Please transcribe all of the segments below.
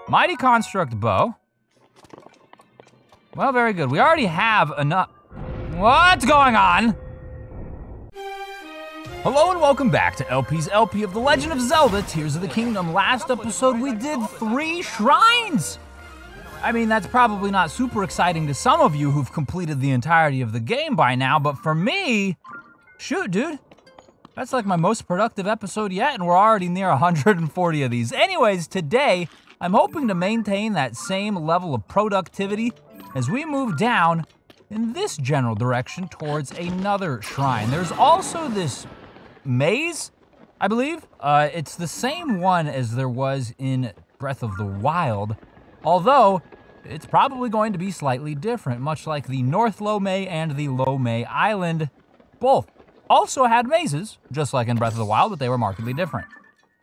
Mighty Construct Bow. Well, very good. We already have enough. What's going on? Hello and welcome back to LP's LP of The Legend of Zelda Tears of the Kingdom. Last episode we did 3 shrines. I mean, that's probably not super exciting to some of you who've completed the entirety of the game by now, but for me, shoot, dude. That's like my most productive episode yet, and we're already near 140 of these. Anyways, today, I'm hoping to maintain that same level of productivity as we move down in this general direction towards another shrine. There's also this maze, I believe. It's the same one as there was in Breath of the Wild, although it's probably going to be slightly different, much like the North Lomé and the Lomé Island. Both also had mazes, just like in Breath of the Wild, but they were markedly different.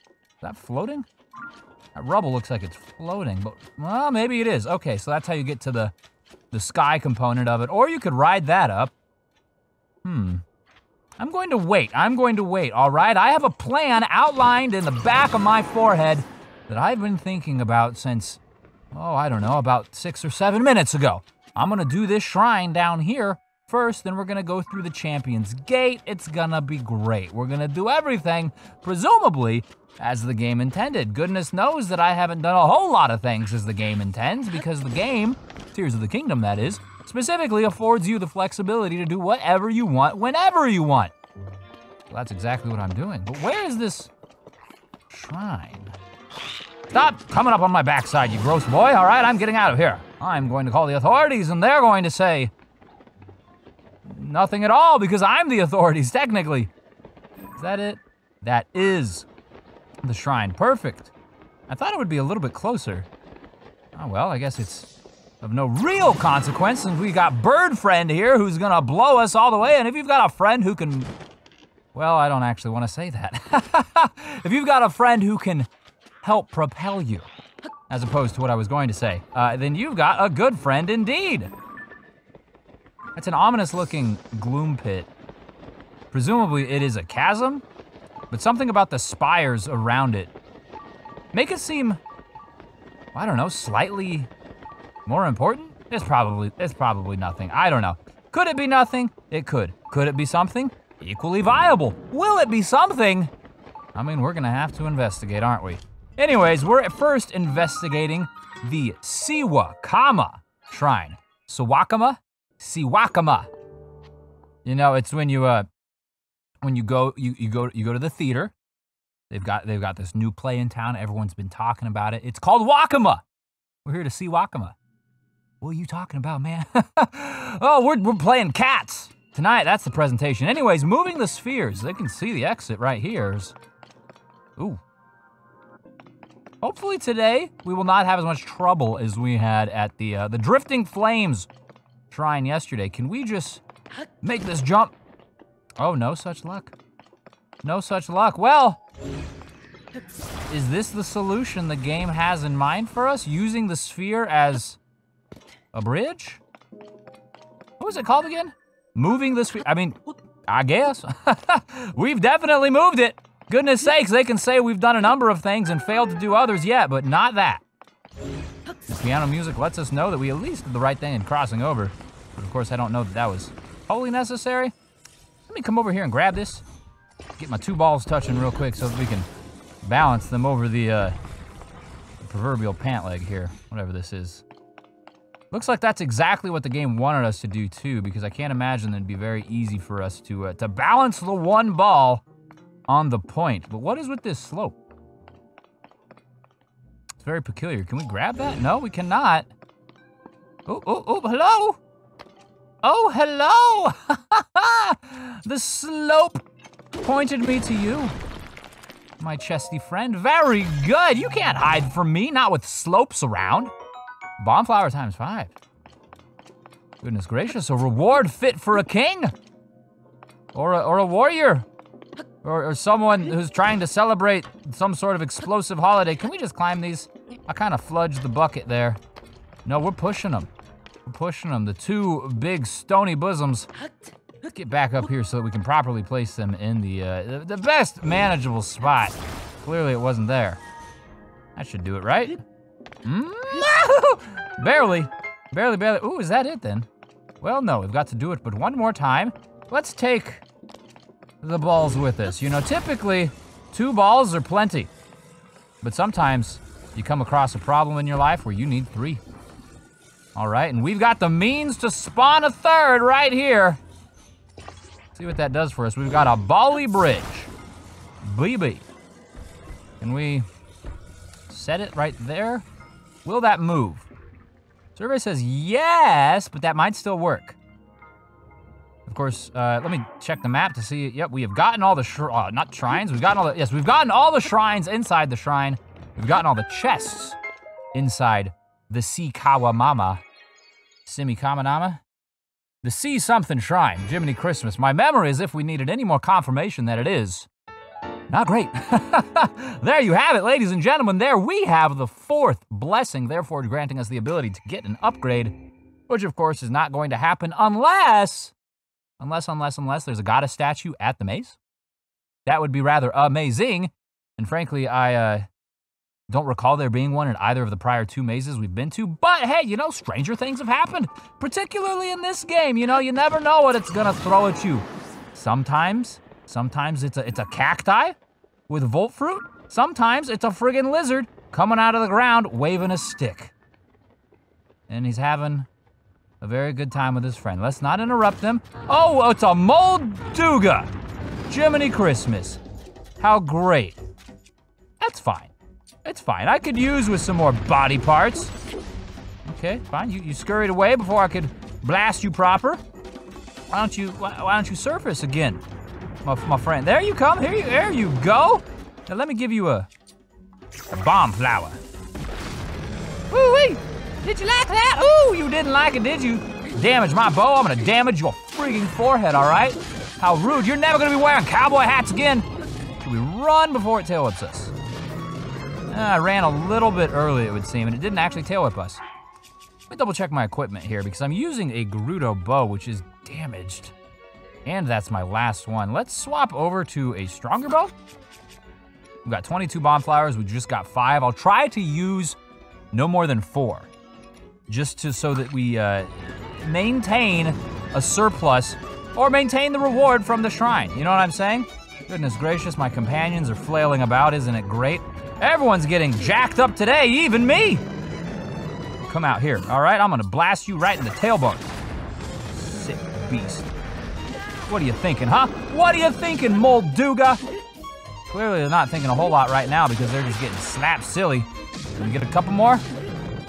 Is that floating? That rubble looks like it's floating, but, well, maybe it is. Okay, so that's how you get to the sky component of it, or you could ride that up. I'm going to wait, all right? I have a plan outlined in the back of my forehead that I've been thinking about since, I don't know, about 6 or 7 minutes ago. I'm gonna do this shrine down here first, then we're gonna go through the Champion's Gate. It's gonna be great. We're gonna do everything, presumably, as the game intended. Goodness knows that I haven't done a whole lot of things as the game intends, because the game, Tears of the Kingdom that is, specifically affords you the flexibility to do whatever you want, whenever you want. So that's exactly what I'm doing. But where is this shrine? Stop coming up on my backside, you gross boy. All right, I'm getting out of here. I'm going to call the authorities, and they're going to say nothing at all, because I'm the authorities, technically. Is that it? That is the shrine. Perfect. I thought it would be a little bit closer. Oh, well, I guess it's of no real consequence, since we got Bird Friend here who's gonna blow us all the way, and if you've got a friend who can, well, I don't actually want to say that. If you've got a friend who can help propel you, as opposed to what I was going to say, then you've got a good friend indeed. That's an ominous-looking gloom pit. Presumably it is a chasm, but something about the spires around it make it seem, I don't know, slightly more important? It's probably nothing. I don't know. Could it be nothing? It could. Could it be something? Equally viable. Will it be something? I mean, we're gonna have to investigate, aren't we? Anyways, we're at first investigating the Siwakama Shrine. Siwakama? Siwakama. You know, it's when you go to the theater. They've got this new play in town. Everyone's been talking about it. It's called Wakama. We're here to see Wakama. What are you talking about, man? Oh, we're playing Cats tonight. That's the presentation. Anyways, moving the spheres. They can see the exit right here. Ooh. Hopefully today we will not have as much trouble as we had at the Drifting Flames Shrine yesterday. Can we just make this jump? Oh, no such luck. No such luck. Well, is this the solution the game has in mind for us? Using the sphere as a bridge? What was it called again? Moving the sphere, I mean, I guess. We've definitely moved it. Goodness sakes, they can say we've done a number of things and failed to do others yet, but not that. The piano music lets us know that we at least did the right thing in crossing over. But of course, I don't know that that was wholly necessary. Let me come over here and grab this. Get my 2 balls touching real quick so that we can balance them over the proverbial pant leg here, whatever this is. Looks like that's exactly what the game wanted us to do too, because I can't imagine it'd be very easy for us to balance the 1 ball on the point. But what is with this slope? It's very peculiar. Can we grab that? No, we cannot. Oh, hello. Oh, hello. The slope pointed me to you, my chesty friend. Very good. You can't hide from me, not with slopes around. Bombflower ×5. Goodness gracious, a reward fit for a king. Or a warrior. Or someone who's trying to celebrate some sort of explosive holiday. Can we just climb these? I kind of fludged the bucket there. No, we're pushing them. We're pushing them. The 2 big stony bosoms. Let's get back up here so that we can properly place them in the best manageable spot. Clearly it wasn't there. That should do it, right? Barely. Barely. Ooh, is that it then? Well, no, we've got to do it but one more time. Let's take the balls with us. You know, typically, 2 balls are plenty. But sometimes you come across a problem in your life where you need 3. All right, and we've got the means to spawn a 3rd right here. See what that does for us. We've got a Bali Bridge. BB. Can we set it right there? Will that move? Survey says yes, but that might still work. Of course, let me check the map to see. Yep, we have gotten all the not shrines. We've gotten all the, yes, we've gotten all the shrines inside the shrine. We've gotten all the chests inside the Sikawa Simikamanama? The Sea Something Shrine, Jiminy Christmas. My memory is if we needed any more confirmation that it is. Not great. There you have it, ladies and gentlemen. There we have the 4th blessing, therefore granting us the ability to get an upgrade, which of course is not going to happen unless there's a goddess statue at the maze. That would be rather amazing. And frankly, I don't recall there being one in either of the prior 2 mazes we've been to, but hey, you know, stranger things have happened, particularly in this game. You know, you never know what it's gonna throw at you. Sometimes it's a cacti with volt fruit. Sometimes it's a friggin' lizard coming out of the ground waving a stick. And he's having a very good time with his friend. Let's not interrupt them. Oh, it's a Molduga. Jiminy Christmas. How great. That's fine. It's fine. I could use with some more body parts. Okay, fine. You scurried away before I could blast you proper. Why don't you surface again, my friend? There you come. There you go. Now let me give you a bomb flower. Woo-wee! Did you like that? Ooh, you didn't like it, did you? Damage my bow. I'm gonna damage your frigging forehead. All right? How rude! You're never gonna be wearing cowboy hats again. Should we run before it tail whips us? I ran a little bit early, it would seem, and it didn't actually tail whip us. Let me double check my equipment here because I'm using a Gerudo bow, which is damaged. And that's my last one. Let's swap over to a stronger bow. We've got 22 bomb flowers, we just got 5. I'll try to use no more than 4, just so that we maintain a surplus or maintain the reward from the shrine. You know what I'm saying? Goodness gracious, my companions are flailing about, isn't it great? Everyone's getting jacked up today, even me. Come out here, all right? I'm gonna blast you right in the tailbone. Sick beast. What are you thinking, huh? What are you thinking, Molduga? Clearly they're not thinking a whole lot right now because they're just getting slapped silly. Can we get a couple more?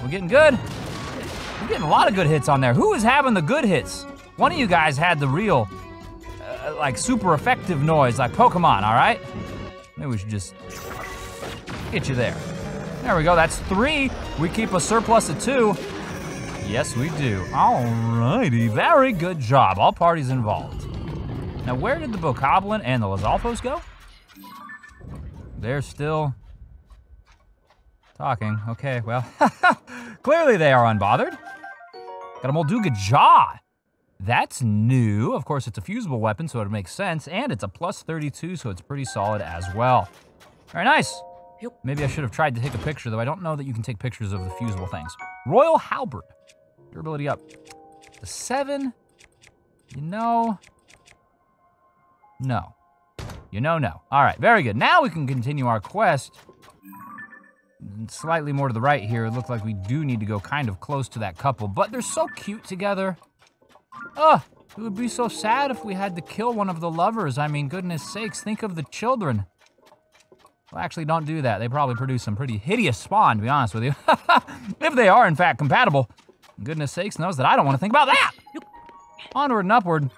We're getting good. We're getting a lot of good hits on there. Who is having the good hits? One of you guys had the real, like super effective noise, like Pokemon, all right? Maybe we should just get you there. There we go, that's 3. We keep a surplus of 2. Yes, we do. Alrighty, very good job. All parties involved. Now, where did the Bokoblin and the Lizalfos go? They're still talking. Okay, well, clearly they are unbothered. Got a Molduga Jaw. That's new. Of course, it's a fusible weapon, so it makes sense. And it's a plus 32, so it's pretty solid as well. Very nice. Maybe I should have tried to take a picture, though I don't know that you can take pictures of the fusible things. Royal Halberd. Durability up to 7. You know, no. You know, no. All right, very good. Now we can continue our quest. Slightly more to the right here. It looks like we do need to go kind of close to that couple, but they're so cute together. It would be so sad if we had to kill one of the lovers. I mean, goodness sakes, think of the children. Well, actually, don't do that. They probably produce some pretty hideous spawn, to be honest with you. If they are, in fact, compatible. Goodness sakes knows that I don't want to think about that. Onward and upward.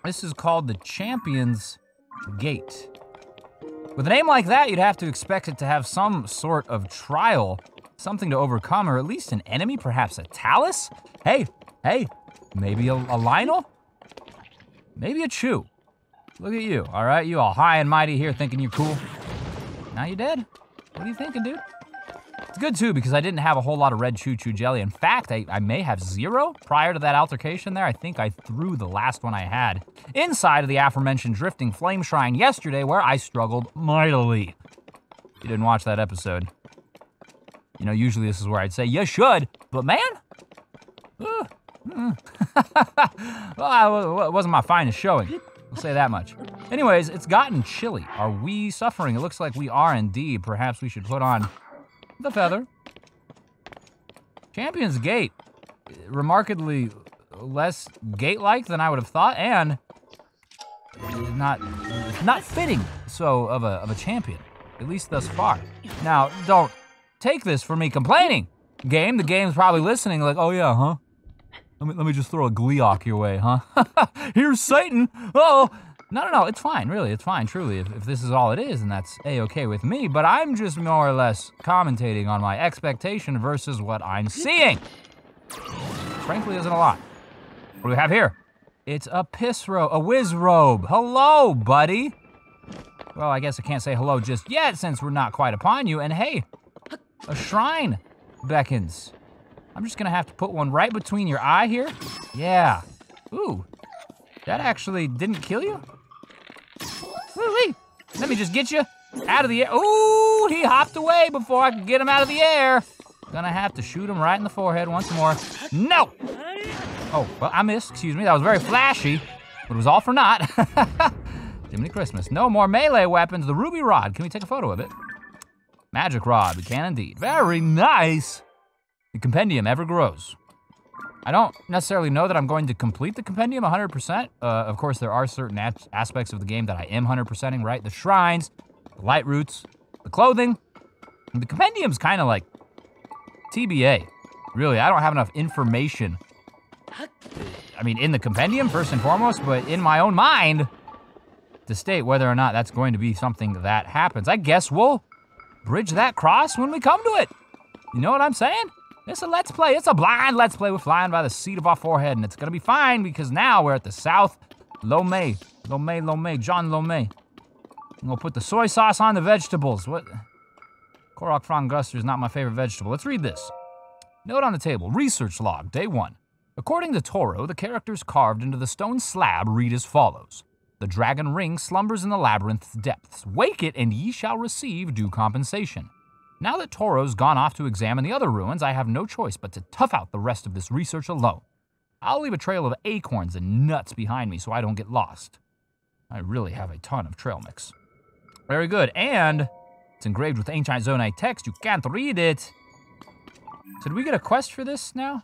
This is called the Champion's Gate. With a name like that, you'd have to expect it to have some sort of trial, something to overcome, or at least an enemy, perhaps a Talus? Hey, maybe a Lionel? Maybe a Chew. Look at you, all right? You all high and mighty here thinking you're cool. Now you're dead. What are you thinking, dude? It's good, too, because I didn't have a whole lot of red Choo Choo jelly. In fact, I may have 0 prior to that altercation there. I think I threw the last one I had inside of the aforementioned Drifting Flame Shrine yesterday, where I struggled mightily. If you didn't watch that episode, You know, usually this is where I'd say, you should, but man, well, it wasn't my finest showing. We'll say that much. Anyways, it's gotten chilly. Are we suffering? It looks like we are indeed. Perhaps we should put on the feather. Champion's Gate, remarkably less gate-like than I would have thought, and not fitting so of a champion, at least thus far. Now, don't take this for me complaining, game. The game's probably listening like, oh yeah, huh? Let me just throw a Gleeok your way, huh? Here's Satan, oh! No, it's fine, really, it's fine, truly. If this is all it is, and that's A-okay with me, but I'm just more or less commentating on my expectation versus what I'm seeing. Frankly, isn't a lot. What do we have here? It's a piss robe, a whiz robe. Hello, buddy. Well, I guess I can't say hello just yet since we're not quite upon you, and hey, a shrine beckons. I'm just gonna have to put one right between your eye here. Yeah, ooh, that actually didn't kill you? Woo-wee. Let me just get you out of the air. Ooh, he hopped away before I could get him out of the air. Gonna have to shoot him right in the forehead once more. No! Oh, well, I missed, excuse me. That was very flashy, but it was all for naught. Jiminy Christmas. No more melee weapons. The ruby rod. Can we take a photo of it? Magic rod, we can indeed. Very nice. The compendium ever grows. I don't necessarily know that I'm going to complete the compendium 100%. Of course, there are certain aspects of the game that I am 100%ing, right? The shrines, the light roots, the clothing. And the compendium's kind of like TBA. Really, I don't have enough information. I mean, in the compendium, first and foremost, but in my own mind, to state whether or not that's going to be something that happens. I guess we'll bridge that cross when we come to it. You know what I'm saying? It's a let's play. It's a blind let's play. We're flying by the seat of our forehead, and it's gonna be fine because now we're at the South Lomé. John Lomé. I'm gonna put the soy sauce on the vegetables. What? Korok Frangusser is not my favorite vegetable. Let's read this. Note on the table, research log, day 1. According to Toro, the characters carved into the stone slab read as follows. The dragon ring slumbers in the labyrinth's depths. Wake it, and ye shall receive due compensation. Now that Toro's gone off to examine the other ruins, I have no choice but to tough out the rest of this research alone. I'll leave a trail of acorns and nuts behind me so I don't get lost. I really have a ton of trail mix. Very good, and it's engraved with ancient Zonai text. You can't read it. So did we get a quest for this now?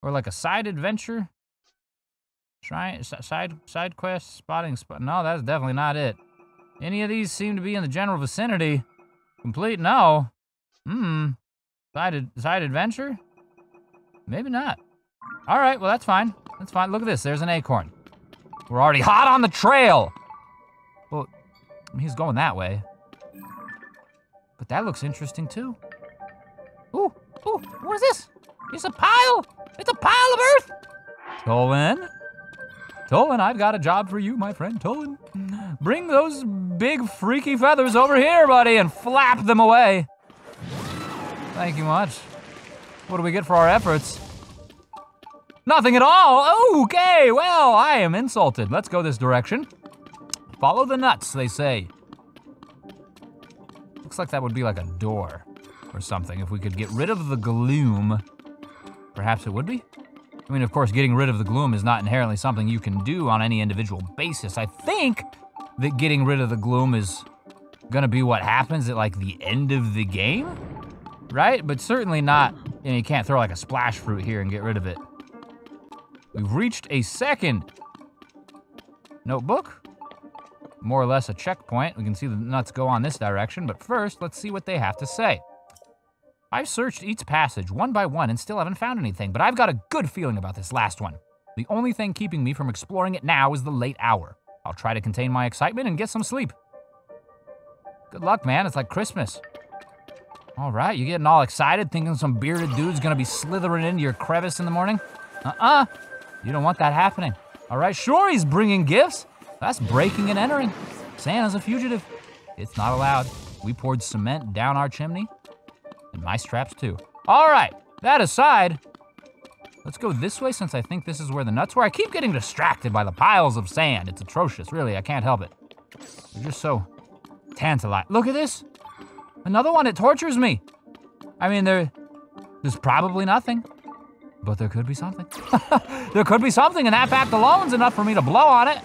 Or like a side adventure? Side quest, spotting spot. No, that's definitely not it. Any of these seem to be in the general vicinity. Complete? No. Side adventure? Maybe not. All right, well, that's fine. That's fine. Look at this. There's an acorn. We're already hot on the trail. Well, he's going that way. But that looks interesting, too. Ooh, what is this? It's a pile. It's a pile of earth. Tolan, I've got a job for you, my friend. Tolan, bring those big freaky feathers over here, buddy, and flap them away. Thank you much. What do we get for our efforts? Nothing at all. Okay, well, I am insulted. Let's go this direction. Follow the nuts, they say. Looks like that would be like a door or something. If we could get rid of the gloom, perhaps it would be? I mean, of course, getting rid of the gloom is not inherently something you can do on any individual basis. I think that getting rid of the gloom is gonna be what happens at like the end of the game, right? But certainly not, you can't throw like a splash fruit here and get rid of it. We've reached a second notebook, more or less a checkpoint. We can see the nuts go on this direction, but first, let's see what they have to say. I've searched each passage one by one and still haven't found anything, but I've got a good feeling about this last one. The only thing keeping me from exploring it now is the late hour. I'll try to contain my excitement and get some sleep. Good luck, man. It's like Christmas. All right, you getting all excited thinking some bearded dude's gonna be slithering into your crevice in the morning? You don't want that happening. All right, sure, he's bringing gifts. That's breaking and entering. Santa's a fugitive. It's not allowed. We poured cement down our chimney. And mice traps too. All right, that aside, let's go this way since I think this is where the nuts were. I keep getting distracted by the piles of sand. It's atrocious, really, I can't help it. They're just so tantalizing. Look at this, another one, it tortures me. I mean, there's probably nothing, but there could be something. There could be something, and that fact alone's enough for me to blow on it.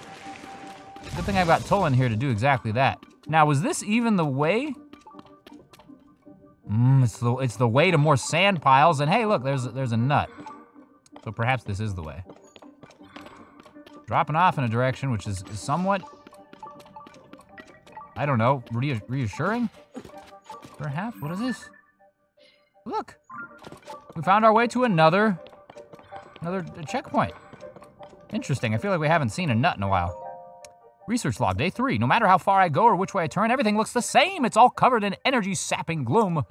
Good thing I've got Tolan here to do exactly that. Now, was this even the way? It's the way to more sand piles, and hey, look, there's a nut. So perhaps this is the way. Dropping off in a direction which is somewhat, I don't know, reassuring? Perhaps, what is this? Look, we found our way to another checkpoint. Interesting, I feel like we haven't seen a nut in a while. Research log, day 3. No matter how far I go or which way I turn, everything looks the same. It's all covered in energy-sapping gloom.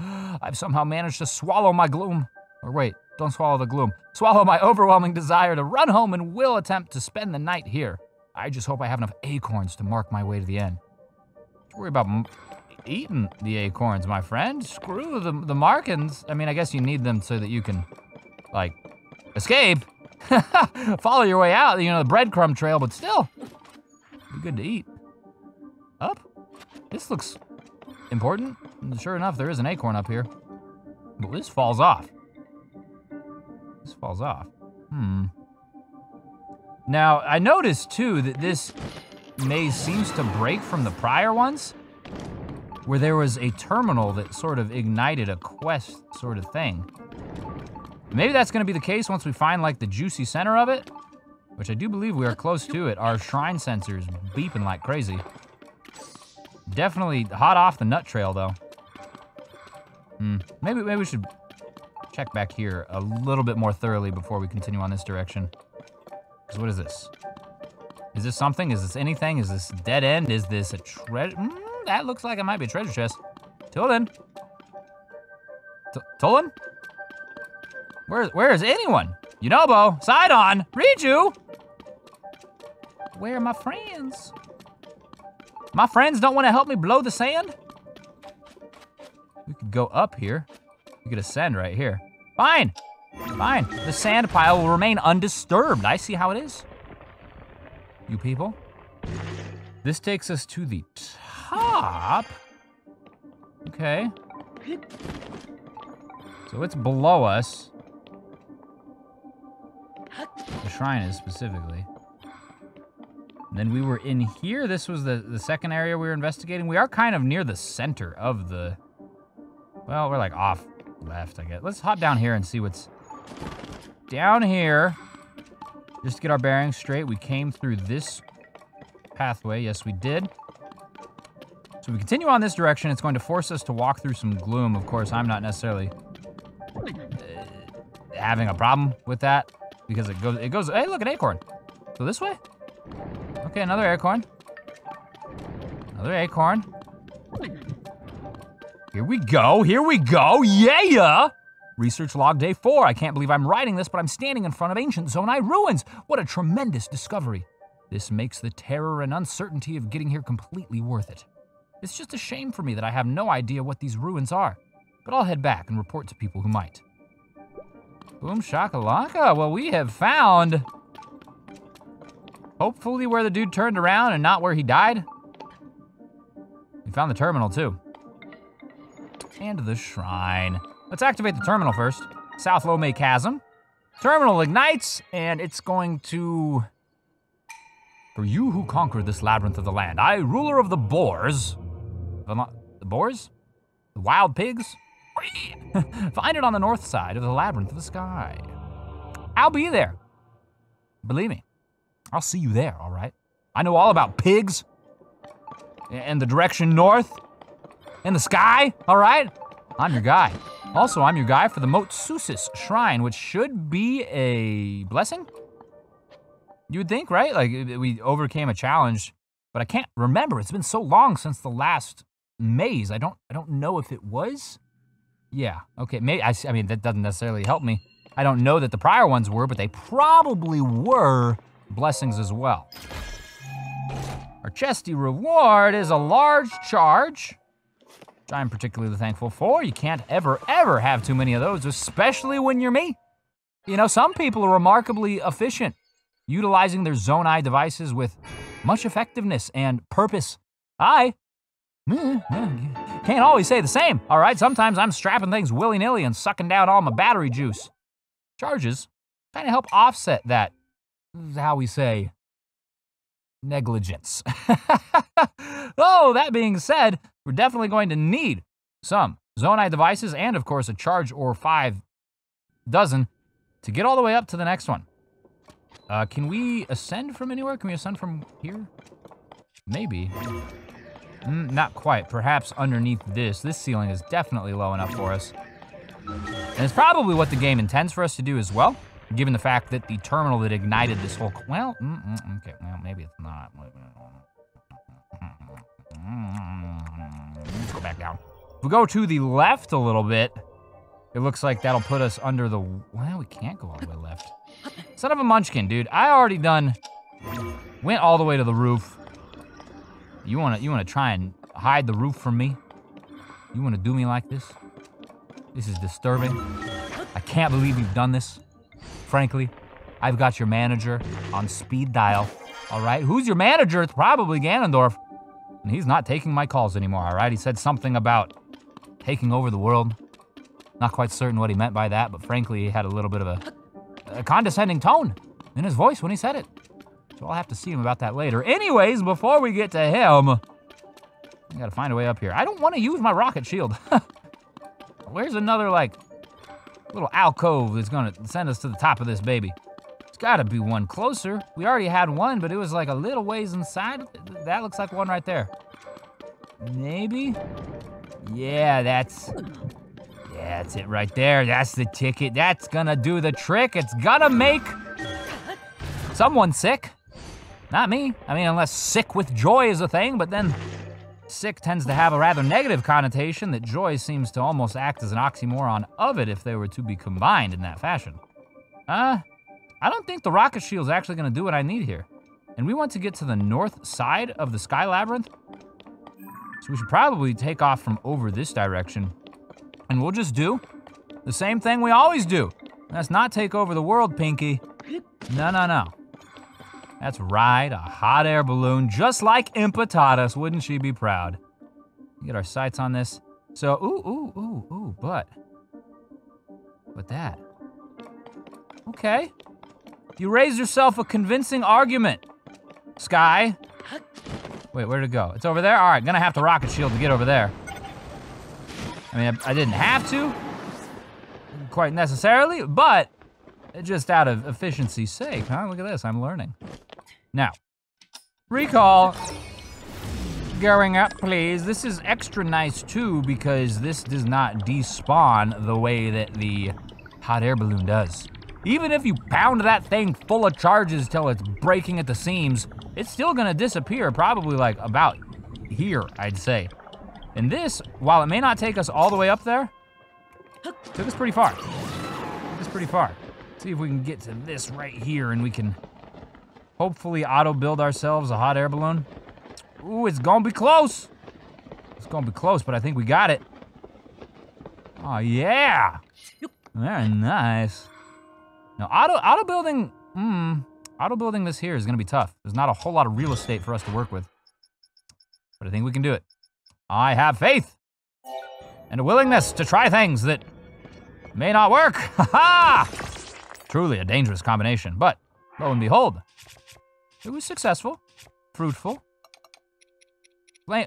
I've somehow managed to swallow my gloom. Or wait, don't swallow the gloom. Swallow my overwhelming desire to run home and will attempt to spend the night here. I just hope I have enough acorns to mark my way to the end. Don't worry about eating the acorns, my friend. Screw the markings. I mean, I guess you need them so that you can, like, escape. Follow your way out, you know, the breadcrumb trail, but still. Be good to eat. Up? This looks important. And sure enough, there is an acorn up here. Well, this falls off. This falls off. Now, I noticed too that this maze seems to break from the prior ones, where there was a terminal that sort of ignited a quest sort of thing. Maybe that's gonna be the case once we find like the juicy center of it, which I do believe we are close to it. Our shrine sensor's beeping like crazy. Definitely hot off the nut trail though. Maybe we should check back here a little bit more thoroughly before we continue on this direction. Because what is this? Is this something? Is this anything? Is this dead end? Is this a treasure? That looks like it might be a treasure chest. Tolan? Tolan? Where is anyone? Yunobo, Sidon, Riju! Where are my friends? My friends don't want to help me blow the sand? We could go up here. We could ascend right here. Fine, fine. The sand pile will remain undisturbed. I see how it is. You people. This takes us to the top. Okay. So it's below us. The shrine is specifically. Then we were in here. This was the second area we were investigating. We are kind of near the center of the, well, we're like off left, I guess. Let's hop down here and see what's down here. Just to get our bearings straight, we came through this pathway. Yes, we did. So we continue on this direction. It's going to force us to walk through some gloom. Of course, I'm not necessarily having a problem with that because it goes, hey, look, an acorn. So this way? Okay, another acorn. Another acorn. Here we go, yeah! Research log day 4. I can't believe I'm writing this, but I'm standing in front of ancient Zonai ruins. What a tremendous discovery. This makes the terror and uncertainty of getting here completely worth it. It's just a shame for me that I have no idea what these ruins are, but I'll head back and report to people who might. Boom shakalaka, well, we have found, hopefully where the dude turned around and not where he died. We found the terminal too. And the shrine. Let's activate the terminal first. South Lomé Chasm. Terminal ignites, and it's going to... For you who conquer this labyrinth of the land, I, ruler of the boars... The boars? The wild pigs? Find it on the north side of the labyrinth of the sky. I'll be there. Believe me, I'll see you there, all right? I know all about pigs, and the direction north, and the sky, all right? I'm your guy. Also, I'm your guy for the Motsusis Shrine, which should be a blessing? You would think, right? Like, we overcame a challenge, but I can't remember. It's been so long since the last maze. I don't know if it was. Yeah, okay, maybe, I mean, that doesn't necessarily help me. I don't know that the prior ones were, but they probably were blessings as well. Our chesty reward is a large charge, which I'm particularly thankful for. You can't ever have too many of those, especially when you're me. You know, some people are remarkably efficient, utilizing their Zonai devices with much effectiveness and purpose. Can't always say the same, all right? Sometimes I'm strapping things willy-nilly and sucking down all my battery juice. Charges kind of help offset that, how we say, negligence. Oh, that being said, we're definitely going to need some Zonai devices and, of course, a charge or 5 dozen to get all the way up to the next one. Can we ascend from anywhere? Can we ascend from here? Maybe. Not quite. Perhaps underneath this. This ceiling is definitely low enough for us. And it's probably what the game intends for us to do as well, given the fact that the terminal that ignited this whole... Well, okay, well, maybe it's not. Let's go back down. If we go to the left a little bit, it looks like that'll put us under the... Well, we can't go all the way left. Son of a munchkin, dude. I already went all the way to the roof. You wanna try and hide the roof from me? You wanna do me like this? This is disturbing. I can't believe you've done this. Frankly, I've got your manager on speed dial, all right? Who's your manager? It's probably Ganondorf. And he's not taking my calls anymore, all right? He said something about taking over the world. Not quite certain what he meant by that, but frankly, he had a little bit of a condescending tone in his voice when he said it. So I'll have to see him about that later. Anyways, before we get to him, I gotta find a way up here. I don't want to use my rocket shield. Where's another, like, little alcove that's gonna send us to the top of this baby? There's gotta be one closer. We already had one, but it was like a little ways inside. That looks like one right there. Maybe? Yeah, that's it right there. That's the ticket. That's gonna do the trick. It's gonna make someone sick. Not me. I mean, unless sick with joy is a thing, but then sick tends to have a rather negative connotation that joy seems to almost act as an oxymoron of it if they were to be combined in that fashion. I don't think the rocket shield is actually gonna do what I need here. And we want to get to the north side of the Sky Labyrinth. So we should probably take off from over this direction. And we'll just do the same thing we always do. That's not take over the world, Pinky. No. That's ride a hot air balloon, just like Impa taught us. Wouldn't she be proud? Get our sights on this. So, but that. Okay. You raised yourself a convincing argument, Sky. Wait, where'd it go? It's over there? All right, gonna have to rocket shield to get over there. I mean, I didn't have to, quite necessarily, but just out of efficiency's sake, huh? Look at this, I'm learning. Now, recall, going up, please. This is extra nice, too, because this does not despawn the way that the hot air balloon does. Even if you pound that thing full of charges till it's breaking at the seams, it's still gonna disappear, probably like about here, I'd say. And this, while it may not take us all the way up there, took us pretty far. See if we can get to this right here and we can hopefully auto-build ourselves a hot air balloon. Ooh, it's gonna be close. It's gonna be close, but I think we got it. Oh, yeah. Very nice. Now, auto-building this here is gonna be tough. There's not a whole lot of real estate for us to work with. But I think we can do it. I have faith and a willingness to try things that may not work. Ha-ha! Truly a dangerous combination, but lo and behold, it was successful, fruitful.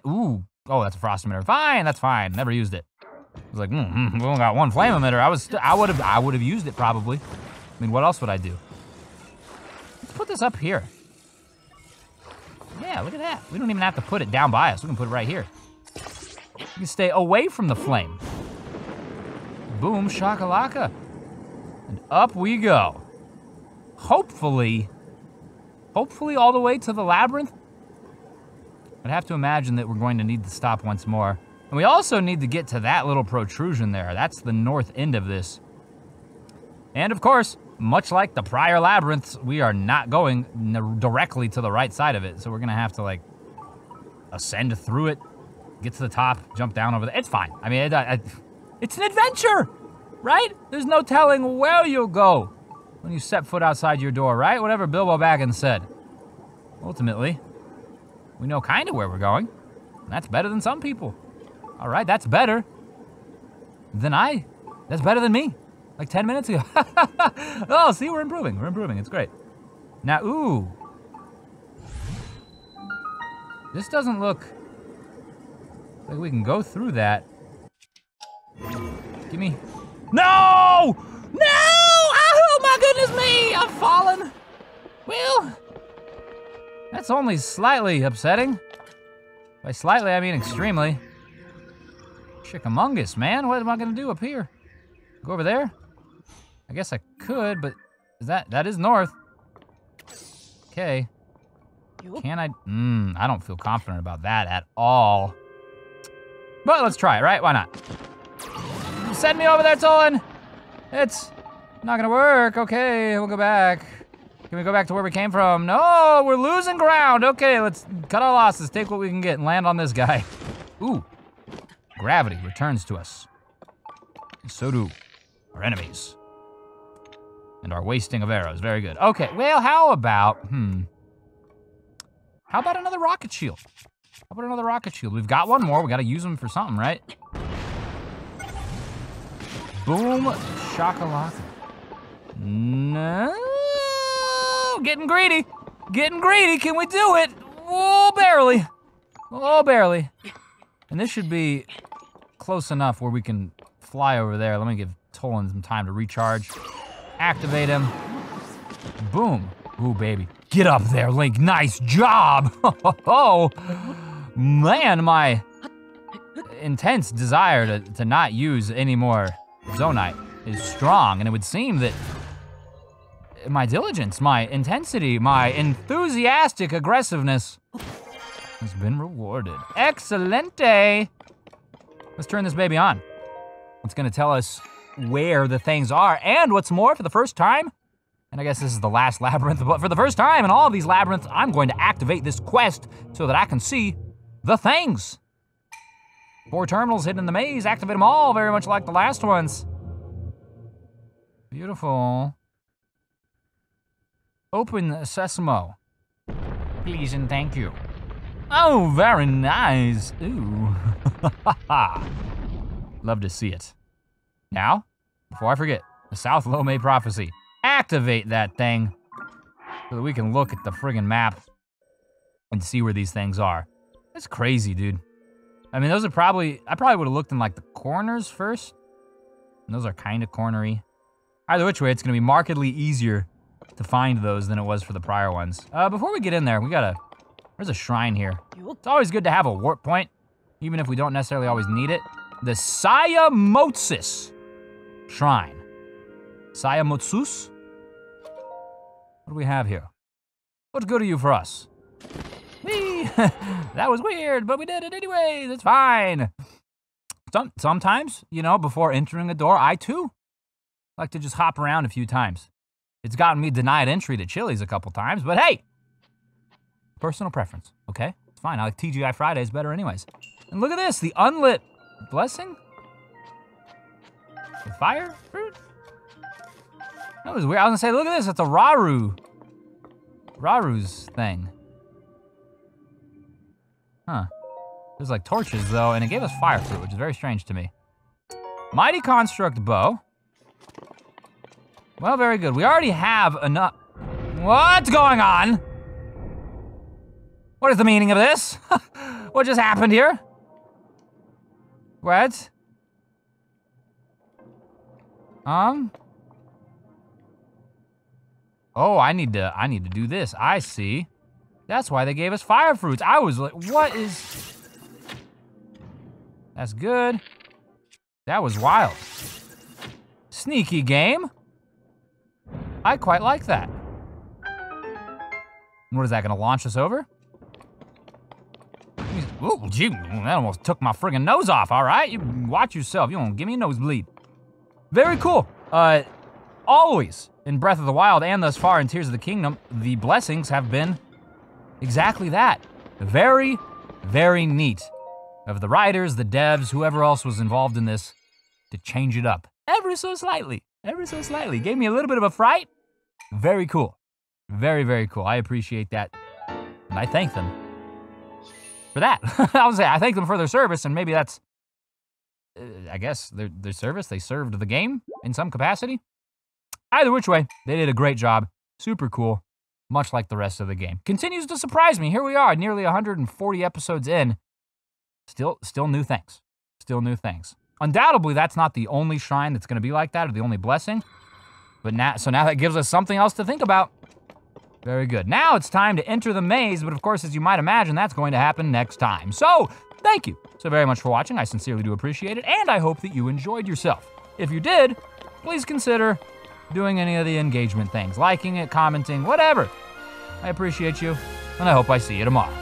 Ooh, oh, that's a frost emitter. Fine, that's fine. Never used it. I was like, we only got one flame emitter. I would have used it probably. I mean, what else would I do? Let's put this up here. Yeah, look at that. We don't even have to put it down by us. We can put it right here. You can stay away from the flame. Boom, shakalaka. And up we go. Hopefully all the way to the labyrinth. I'd have to imagine that we're going to need to stop once more. And we also need to get to that little protrusion there. That's the north end of this. And of course, much like the prior labyrinths, we are not going directly to the right side of it. So we're gonna have to like ascend through it, get to the top, jump down over there. It's fine. I mean, it's an adventure, right? There's no telling where you'll go when you set foot outside your door, right? Whatever Bilbo Baggins said. Ultimately, we know kind of where we're going, and that's better than some people. All right, that's better than that's better than me. Like 10 minutes ago. Oh, see, we're improving. We're improving. It's great. Now, ooh. This doesn't look like we can go through that. Give me. No! No! Oh my goodness me! I've fallen. Well, that's only slightly upsetting. By slightly, I mean extremely. Chickamungus, man. What am I gonna do up here? Go over there? I guess I could, but is that is north. Okay. Can I? I don't feel confident about that at all. But let's try it, right? Why not? Send me over there, Tolan. It's not gonna work. Okay, we'll go back. Can we go back to where we came from? No, we're losing ground. Okay, let's cut our losses, take what we can get, and land on this guy. Ooh, gravity returns to us. And so do our enemies. And our wasting of arrows, very good. Okay, well, how about another rocket shield? How about another rocket shield? We've got one more, we gotta use them for something, right? Boom, shakalaka. No, getting greedy. Getting greedy, can we do it? Oh, barely. Oh, barely. And this should be close enough where we can fly over there. Let me give Tolan some time to recharge. Activate him. Boom. Ooh, baby. Get up there, Link. Nice job. Oh, man, my intense desire to not use any more Zonite is strong, and it would seem that my diligence, my intensity, my enthusiastic aggressiveness has been rewarded. Excelente. Let's turn this baby on. It's gonna tell us where the things are, and what's more, for the first time, and I guess this is the last labyrinth, but for the first time in all of these labyrinths, I'm going to activate this quest so that I can see the things. 4 terminals hidden in the maze, activate them all, very much like the last ones. Beautiful. Open Sesamo. Please and thank you. Oh, very nice. Ooh. Love to see it. Now, before I forget, the South Lomé prophecy. Activate that thing so that we can look at the friggin' map and see where these things are. That's crazy, dude. I mean, those are I probably would have looked in like the corners first. And those are kind of cornery. Either which way, it's gonna be markedly easier to find those than it was for the prior ones. Before we get in there, there's a shrine here. It's always good to have a warp point, even if we don't necessarily always need it. The Sayamotsis Shrine. Sayamotsus? What do we have here? What's good are you for us? Whee! That was weird, but we did it anyways, it's fine. Sometimes, you know, before entering a door, I too like to just hop around a few times. It's gotten me denied entry to Chili's a couple times, but hey! Personal preference, okay? It's fine, I like TGI Fridays better anyways. And look at this, the unlit blessing? The fire fruit? That was weird, I was gonna say, look at this, it's a Raru's thing. Huh. There's like torches though, and it gave us fire fruit, which is very strange to me. Mighty Construct Bow. Well, very good. We already have enough. What's going on? What is the meaning of this? What just happened here? What? Oh, I need to do this. I see. That's why they gave us fire fruits. I was like, what is... That's good. That was wild. Sneaky game. I quite like that. What is that, gonna launch us over? Ooh, gee, that almost took my friggin' nose off, all right? You watch yourself, you don't give me a nosebleed. Very cool. Always in Breath of the Wild and thus far in Tears of the Kingdom, the blessings have been exactly that. Very, very neat of the writers, the devs, whoever else was involved in this to change it up ever so slightly. Ever so slightly. Gave me a little bit of a fright. Very cool. Very, very cool. I appreciate that. And I thank them for that. I was saying, I thank them for their service, and maybe that's I guess their service, they served the game in some capacity. Either which way, they did a great job. Super cool, much like the rest of the game. Continues to surprise me. Here we are, nearly 140 episodes in. Still new things. Still new things. Undoubtedly, that's not the only shrine that's going to be like that, or the only blessing. But now that gives us something else to think about. Very good. Now it's time to enter the maze, but of course, as you might imagine, that's going to happen next time. So, thank you so very much for watching. I sincerely do appreciate it, and I hope that you enjoyed yourself. If you did, please consider doing any of the engagement things, liking it, commenting, whatever. I appreciate you, and I hope I see you tomorrow.